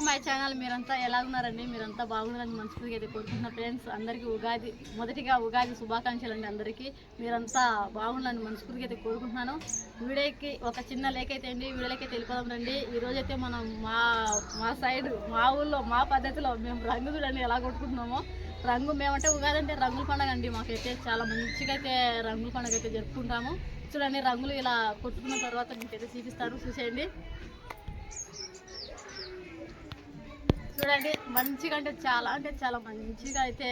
My channel. మీరంతా ఎలా ఉన్నారండి? మీరంతా బాగున్నారని మనస్ఫూర్తిగా అయితే కోరుకుంటున్నా ఫ్రెండ్స్. అందరికీ మొదటిగా ఉగాది శుభాకాంక్షలు అండి. అందరికీ మీరంతా బాగుండాలని మనస్ఫూర్తిగా అయితే కోరుకుంటున్నాను. వీడియోకి ఒక చిన్న లేఖ అయితే అండి, వీడియోకి అయితే వెళ్ళిపోదాం రండి. ఈరోజైతే మనం మా సైడ్ మా ఊళ్ళో మా పద్ధతిలో మేము రంగు చూడండి ఎలా కొట్టుకుంటున్నామో. రంగు మేమంటే ఉగాది అంటే రంగుల పండుగ అండి. మాకైతే చాలా మంచిగా అయితే రంగుల పండుగ అయితే జరుపుకుంటాము. చూడండి రంగులు ఇలా కొట్టుకున్న తర్వాత మీకైతే చూపిస్తాను, చూసేయండి. చూడండి మంచిగా అంటే చాలా మంచిగా అయితే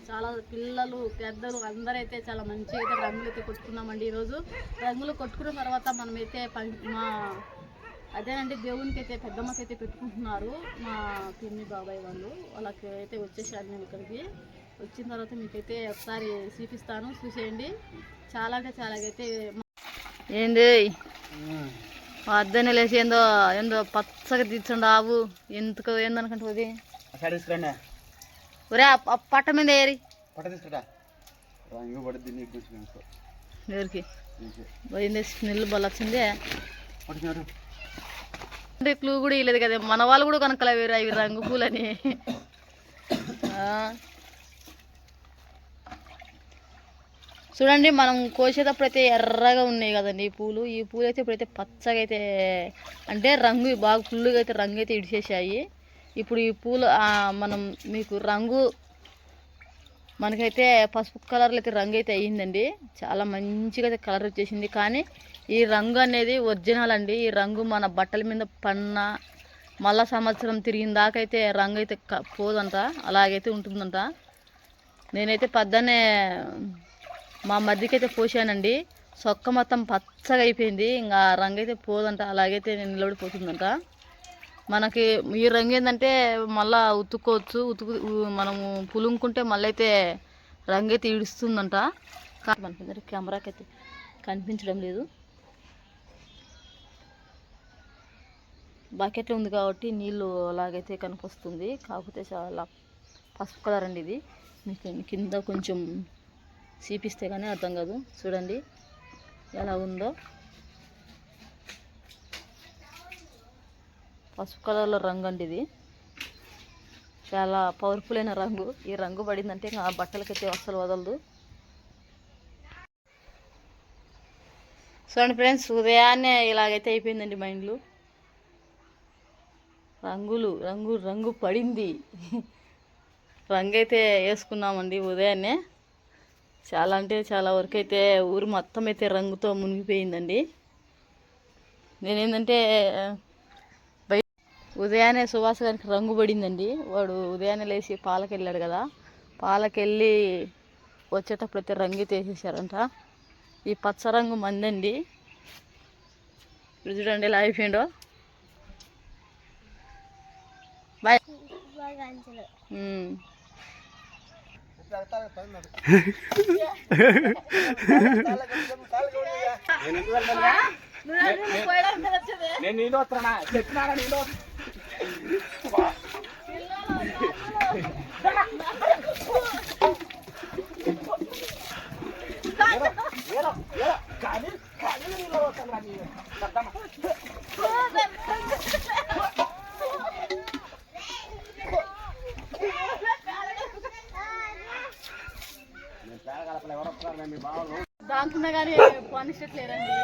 చాలా పిల్లలు పెద్దలు అందరూ అయితే చాలా మంచిగా అయితే రంగులు అయితే కొట్టుకున్నామండి. ఈరోజు రంగులు కొట్టుకున్న తర్వాత మనమైతే అదేనండి దేవునికి అయితే పెద్దమ్మకి అయితే పెట్టుకుంటున్నారు మా పిన్ని బాబాయ్ వాళ్ళకి అయితే వచ్చేసాను నేను ఇక్కడికి. వచ్చిన తర్వాత మీకైతే ఒకసారి చూపిస్తాను, చూసేయండి. చాలా అంటే చాలా అయితే ఏంది అద్దెనే లేచి ఏందో పచ్చగా తీర్చండి ఆవు ఎందుకు ఏందనుకుంటు ఒరే పట్ట మీద ఏరి ఎవరికి పోయింది స్మెల్ బల్ల వచ్చింది. అంటే క్లూ కూడా ఇవ్వలేదు కదా, మన వాళ్ళు కూడా కనుక్కలే వేరు అవి రంగు పూలని. చూడండి మనం కోసేటప్పుడు అయితే ఎర్రగా ఉన్నాయి కదండి ఈ పూలు అయితే ఇప్పుడైతే పచ్చగా అయితే అంటే రంగు బాగా ఫుల్గా అయితే రంగు అయితే ఇడిచేసాయి. ఇప్పుడు ఈ పూలు మనం మీకు రంగు మనకైతే పసుపు కలర్లో అయితే రంగు అయితే అయ్యిందండి. చాలా మంచిగా అయితే కలర్ వచ్చేసింది. కానీ ఈ రంగు అనేది ఒరిజినల్ అండి. ఈ రంగు మన బట్టల మీద పన్న మళ్ళా సంవత్సరం తిరిగిన దాకా అయితే రంగు అయితే పోదంట, అలాగైతే ఉంటుందంట. నేనైతే పద్దనే మా మధ్యకైతే పోసానండి, సొక్క మొత్తం పచ్చగా అయిపోయింది. ఇంకా రంగు అయితే పోదంట, అలాగైతే నిలబడిపోతుందంట. మనకి ఈ రంగు ఏంటంటే మళ్ళీ ఉతుక్కోవచ్చు, మనము పులుముకుంటే మళ్ళీ అయితే రంగు అయితే ఇడుస్తుందంట. మనకి కెమెరాకి అయితే కనిపించడం లేదు, బకెట్లో ఉంది కాబట్టి నీళ్ళు అలాగైతే కనిపిస్తుంది. కాకపోతే చాలా పసుపు కలర్ అండి ఇది. మీకు కింద కొంచెం చూపిస్తే కానీ అర్థం కాదు. చూడండి ఎలా ఉందో, పసుపు కలర్లో రంగు అండి ఇది. చాలా పవర్ఫుల్ అయిన రంగు. ఈ రంగు పడిందంటే ఆ బట్టలకైతే అస్సలు వదలదు. చూడండి ఫ్రెండ్స్, ఉదయాన్నే ఇలాగైతే అయిపోయిందండి మా ఇంట్లో. రంగు పడింది. రంగు అయితే వేసుకున్నామండి ఉదయాన్నే. చాలా అంటే చాలా వరకు అయితే ఊరు మొత్తం అయితే రంగుతో మునిగిపోయిందండి. నేనేంటంటే ఉదయాన్నే సువాస గారికి రంగు పడిందండి. వాడు ఉదయాన్నే లేచి పాలకి వెళ్ళాడు కదా, పాలకెళ్ళి వచ్చేటప్పుడు అయితే రంగు అయితే వేసేసారంట. ఈ పచ్చ రంగు మందండి. ఇప్పుడు చూడండి ఎలా అయిపోయిండో. బాయ్. నేను నీళ్ళు వస్తున్నా చెప్పినా నీళ్ళు కానీ నీళ్ళు వస్తున్నా దాంట్లో కానీ పనిషట్లేరండి.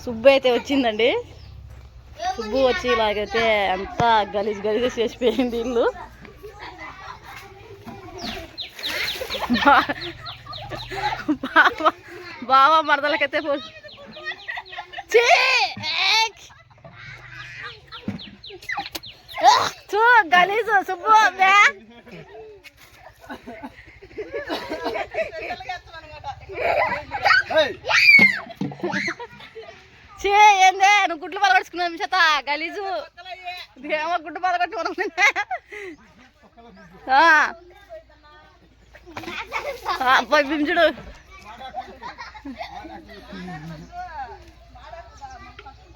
సుబ్బు అయితే వచ్చిందండి. సుబ్బు వచ్చి ఇలాగైతే అంతా గలీజ్ చేసిపోయింది ఇల్లు. బావ మరదలకైతే చూ గలీజు సుబ్బు. చే ఏందే నువ్వు గుడ్లు పలగొట్టుకున్నావు చేత గలీజు ఏమో గుడ్డు పలగొట్టుకున్నావు అబ్బాయి బింజుడు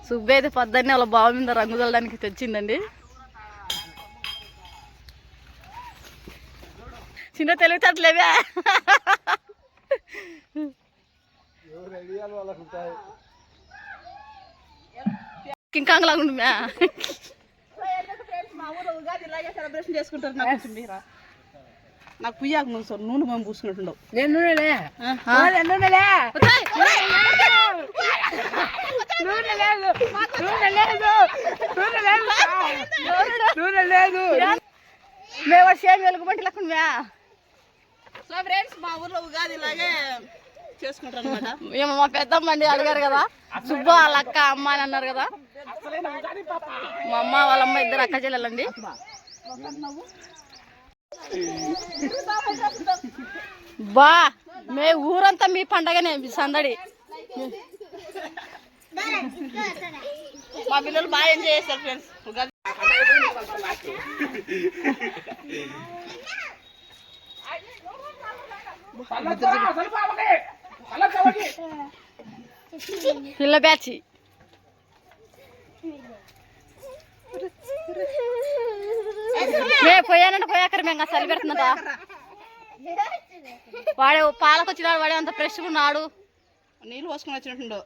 సుబ్బు అయితే పొద్దున్నే వాళ్ళ బావ మీద రంగు చల్లడానికి తెచ్చిందండి. చిన్న తెలివితేటలేవే కింకాంగ్ ఉండు మ్యా. మా ఊళ్ళో ఉగాది ఇలాగే సెలబ్రేషన్ చేసుకుంటారు. నాకు పుయ్యాకు నూనె మేము పూసుకుంటుండవు. నేను నూనెలే మేము సేమ్ వెలుగుబంటి లెక్క మ్యా. సో ఫ్రెండ్స్ మా ఊర్లో ఉగాది ఇలాగే చేసుకుంటారు అనమాట. ఏమో మా పెద్దమ్మ అండి అడిగారు కదా, సుబ్బు వాళ్ళ అక్క అమ్మ అని అన్నారు కదా. మా అమ్మ వాళ్ళ అమ్మ ఇద్దరు అక్క చెల్లెలండి. బా మే ఊరంతా మీ పండగనే సందడి. మా పిల్లలు బాగా ఎంజాయ్ చేస్తారు ఫ్రెండ్స్ ఉగాది. పిల్ల బ్యాచి మే పోయానంటే పోయాకర మేము చలి పెడుతుందా. వాడే పాలకొచ్చినాడు, వాడే అంత ఫ్రెష్గా ఉన్నాడు. నీళ్ళు పోసుకొని వచ్చినట్టుండో.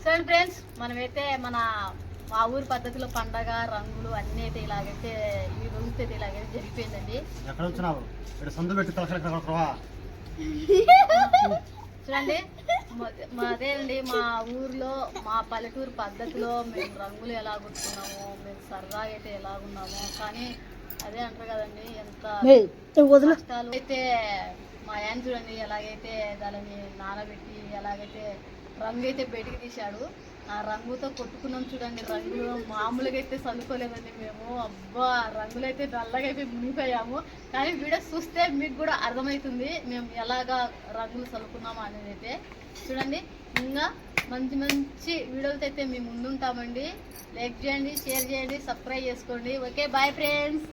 చూడండి ఫ్రెండ్స్, మనమైతే మా ఊరి పద్ధతిలో పండగ రంగులు అన్నీ అయితే ఇలాగైతే ఈ రోజుతో అయితే ఇలాగైతే జరిగిపోయిందండి. ఎక్కడ వచ్చినావు ఇక్కడ సొంత పెట్టి తలసరా చూడండి, అదే అండి మా ఊర్లో మా పల్లెటూరు పద్ధతిలో మేము రంగులు ఎలా కొట్టుకున్నాము, మేము సరదాగా అయితే ఎలాగున్నాము. కానీ అదే అంటారు కదండి, ఎంత కష్టాలు అయితే మా ఆయన చూడండి ఎలాగైతే దానిని నానబెట్టి ఎలాగైతే రంగు అయితే బయటికి తీశాడు. ఆ రంగుతో కొట్టుకున్నాం చూడండి. రంగులు మామూలుగా అయితే చదువుకోలేదండి మేము. అబ్బా, రంగులు అయితే నల్లగా అయిపోయి మునిగిపోయాము. కానీ వీడియో చూస్తే మీకు కూడా అర్థమవుతుంది మేము ఎలాగా రంగులు చదువుకున్నాము అనేది అయితే. చూడండి, ఇంకా మంచి మంచి వీడియోలతో అయితే మేము ముందుంటామండి. లైక్ చేయండి, షేర్ చేయండి, సబ్స్క్రైబ్ చేసుకోండి. Okay, bye friends.